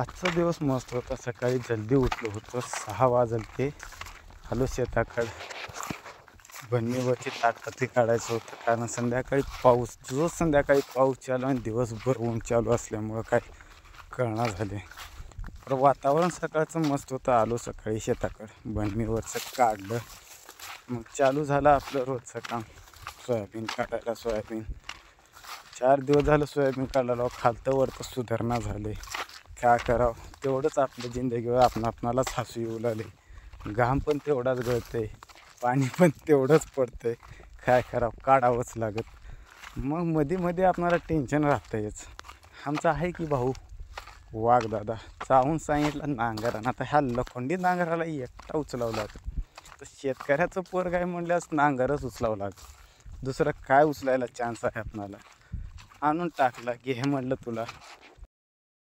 आजचा दिवस मस्त होता. सकाळी जल्दी उठलो होतो. 6 वाजले. आलो शेताकडे. बन्नीवरची ताटपत्री काढायचं होतं कारण संध्याकाळी पाऊस चालू आणि दिवसभर ऊन चालू असल्यामुळं काय कळना झाले. तर वातावरण सकाळचं मस्त होतं. आलो सकाळी शेताकडे. बन्नीवरचं काढलं. मग चालू झालं आपलं रोजचं काम. सोयाबीन काढायला. 4 दिवस झालं सोयाबीन काढायला. खालतं वरतं सुधारणा झाले. काय करावं, तेवढंच आपल्या जिंदगीवर आपणालाच हसू येऊ लागले. घाम पण तेवढाच गळते, पाणी पण तेवढंच पडतंय. काय करावं, काढावंच लागत. मग मध्ये आपणाला टेन्शन राहतंयच. आमचा आहे की भाऊ वाघदादा चावून सांगितलं नांगरानं. आता ह्या लोखंडी नांगराला एकटा उचलावं लागतं. तर शेतकऱ्याचं पोर काय म्हणल्यास नांगरच उचलावं लागतं. दुसरं काय उचलायला चान्स आहे आपणाला. आणून टाकला की हे म्हणलं तुला